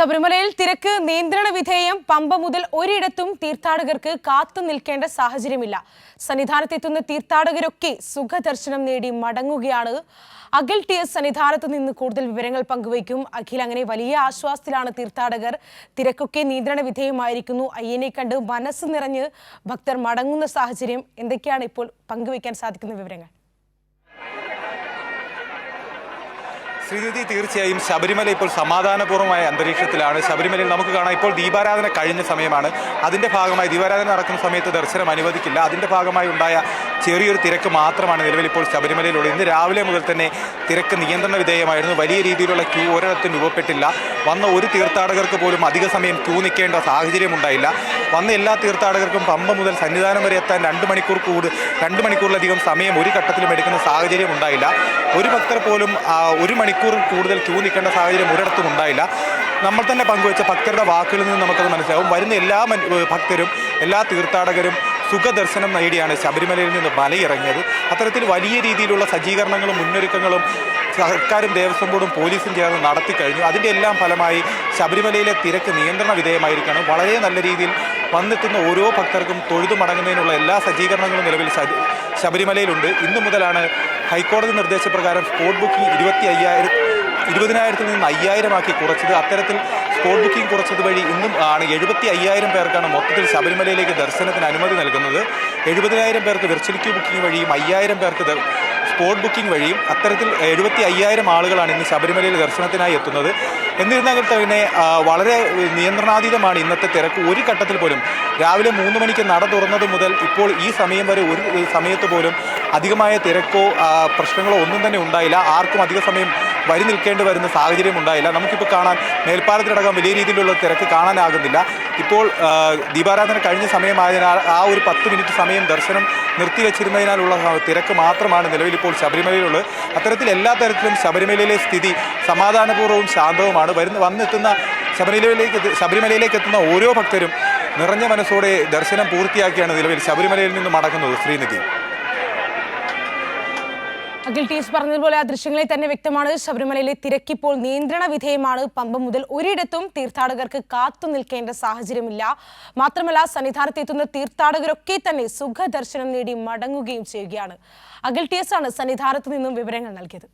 ശബരിമലയിൽ തിരക്ക് നിയന്ത്രണ വിധേയം. പമ്പ മുതൽ ഒരിടത്തും തീർത്ഥാടകർക്ക് കാത്തു നിൽക്കേണ്ട സാഹചര്യമില്ല. സന്നിധാനത്തെത്തുന്ന തീർത്ഥാടകരൊക്കെ സുഖദർശനം നേടി മടങ്ങുകയാണ്. അഖിൽ ടി എസ് സന്നിധാനത്ത് നിന്ന് കൂടുതൽ വിവരങ്ങൾ പങ്കുവയ്ക്കും. അഖിൽ, അങ്ങനെ വലിയ ആശ്വാസത്തിലാണ് തീർത്ഥാടകർ. തിരക്കൊക്കെ നിയന്ത്രണ വിധേയമായിരിക്കുന്നു. അയ്യനെ കണ്ട് മനസ്സ് നിറഞ്ഞ് ഭക്തർ മടങ്ങുന്ന സാഹചര്യം. എന്തൊക്കെയാണ് ഇപ്പോൾ പങ്കുവയ്ക്കാൻ സാധിക്കുന്ന വിവരങ്ങൾ? ശ്രീനിധി, തീർച്ചയായും ശബരിമല ഇപ്പോൾ സമാധാനപൂർവ്വമായ അന്തരീക്ഷത്തിലാണ്. ശബരിമലയിൽ നമുക്ക് കാണാം, ഇപ്പോൾ ദീപാരാധന കഴിഞ്ഞ സമയമാണ്. അതിൻ്റെ ഭാഗമായി ദീപാരാധന നടക്കുന്ന സമയത്ത് ദർശനം അനുവദിക്കില്ല. അതിൻ്റെ ഭാഗമായി ഉണ്ടായ ചെറിയൊരു തിരക്ക് മാത്രമാണ് നിലവിൽ ഇപ്പോൾ ശബരിമലയിലുള്ളത്. ഇന്ന് രാവിലെ മുതൽ തന്നെ തിരക്ക് നിയന്ത്രണ വിധേയമായിരുന്നു. വലിയ രീതിയിലുള്ള ക്യൂ ഒരിടത്തും രൂപപ്പെട്ടില്ല. വന്ന ഒരു തീർത്ഥാടകർക്ക് പോലും അധിക സമയം ക്യൂ നിൽക്കേണ്ട സാഹചര്യം ഉണ്ടായില്ല. വന്ന എല്ലാ തീർത്ഥാടകർക്കും പമ്പ മുതൽ സന്നിധാനം വരെ എത്താൻ 2 മണിക്കൂറിലധികം സമയം ഒരു ഘട്ടത്തിലും എടുക്കുന്ന സാഹചര്യം ഉണ്ടായില്ല. ഒരു ഭക്തർ പോലും 1 മണിക്കൂർ കൂടുതൽ ക്യൂ നിൽക്കേണ്ട സാഹചര്യം ഒരിടത്തും ഉണ്ടായില്ല. നമ്മൾ തന്നെ പങ്കുവച്ച ഭക്തരുടെ വാക്കുകളിൽ നിന്ന് നമുക്കത് മനസ്സിലാവും. വരുന്ന എല്ലാ ഭക്തരും, എല്ലാ തീർത്ഥാടകരും സുഖദർശനം നേടിയാണ് ശബരിമലയിൽ നിന്ന് മലയിറങ്ങിയത്. അത്തരത്തിൽ വലിയ രീതിയിലുള്ള സജ്ജീകരണങ്ങളും മുന്നൊരുക്കങ്ങളും സർക്കാരും ദേവസ്വം ബോർഡും പോലീസും ചേർന്ന് നടത്തിക്കഴിഞ്ഞു. അതിൻ്റെ എല്ലാം ഫലമായി ശബരിമലയിലെ തിരക്ക് നിയന്ത്രണ വിധേയമായിരിക്കണം. വളരെ നല്ല രീതിയിൽ വന്നെത്തുന്ന ഓരോ ഭക്തർക്കും തൊഴുതു മടങ്ങുന്നതിനുള്ള എല്ലാ സജ്ജീകരണങ്ങളും നിലവിൽ ശബരിമലയിലുണ്ട്. ഇന്നു മുതലാണ് ഹൈക്കോടതി നിർദ്ദേശപ്രകാരം സ്പോട്ട് ബുക്കിംഗ് 20,000-ൽ നിന്ന് 5,000 ആക്കി കുറച്ചത്. അത്തരത്തിൽ സ്പോട്ട് ബുക്കിംഗ് കുറച്ചത് വഴി ഇന്നും ആണ് 75,000 പേർക്കാണ് മൊത്തത്തിൽ ശബരിമലയിലേക്ക് ദർശനത്തിന് അനുമതി നൽകുന്നത്. 70,000 പേർക്ക് വെർച്വൽ ക്യൂ ബുക്കിംഗ് വഴിയും 5,000 പേർക്ക് സ്പോട്ട് ബുക്കിംഗ് വഴിയും അത്തരത്തിൽ 75,000 ആളുകളാണ് ഇന്ന് ശബരിമലയിൽ ദർശനത്തിനായി എത്തുന്നത്. എന്നിരുന്നാൽ തന്നെ വളരെ നിയന്ത്രണാതീതമാണ് ഇന്നത്തെ തിരക്ക്. ഒരു ഘട്ടത്തിൽ പോലും രാവിലെ 3 മണിക്ക് നട തുറന്നത് മുതൽ ഇപ്പോൾ ഈ സമയം വരെ ഒരു സമയത്ത് പോലും അധികമായ തിരക്കോ പ്രശ്നങ്ങളോ ഒന്നും തന്നെ ഉണ്ടായില്ല. ആർക്കും അധിക സമയം വരി നിൽക്കേണ്ടി വരുന്ന സാഹചര്യം ഉണ്ടായില്ല. നമുക്കിപ്പോൾ കാണാൻ മേൽപ്പാലത്തിലടക്കം വലിയ രീതിയിലുള്ള തിരക്ക് കാണാനാകുന്നില്ല. ഇപ്പോൾ ദീപാരാധന കഴിഞ്ഞ സമയമായതിനാൽ ആ ഒരു 10 മിനിറ്റ് സമയം ദർശനം നിർത്തിവെച്ചിരുന്നതിനാലുള്ള തിരക്ക് മാത്രമാണ് നിലവിൽ ഇപ്പോൾ ശബരിമലയിലുള്ളത്. അത്തരത്തിൽ എല്ലാ തരത്തിലും ശബരിമലയിലെ സ്ഥിതി സമാധാനപൂർവ്വവും ശാന്തവുമാണ്. വന്നെത്തുന്ന ശബരിമലയിലേക്ക് എത്തുന്ന ഓരോ ഭക്തരും നിറഞ്ഞ മനസ്സോടെ ദർശനം പൂർത്തിയാക്കിയാണ് നിലവിൽ ശബരിമലയിൽ നിന്ന് മടങ്ങുന്നത്. ശ്രീനിധി, അഖിൽ ടി എസ് പറഞ്ഞതുപോലെ ആ ദൃശ്യങ്ങളിൽ തന്നെ വ്യക്തമാണ്. ശബരിമലയിലെ തിരക്കിപ്പോൾ നിയന്ത്രണ വിധേയമാണ്. പമ്പ മുതൽ ഒരിടത്തും തീർത്ഥാടകർക്ക് കാത്തു നിൽക്കേണ്ട സാഹചര്യമില്ല. മാത്രമല്ല, സന്നിധാനത്തെത്തുന്ന തീർത്ഥാടകരൊക്കെ തന്നെ സുഖദർശനം നേടി മടങ്ങുകയും ചെയ്യുകയാണ്. അഖിൽ ടി എസ് ആണ് സന്നിധാനത്ത് നിന്നും വിവരങ്ങൾ നൽകിയത്.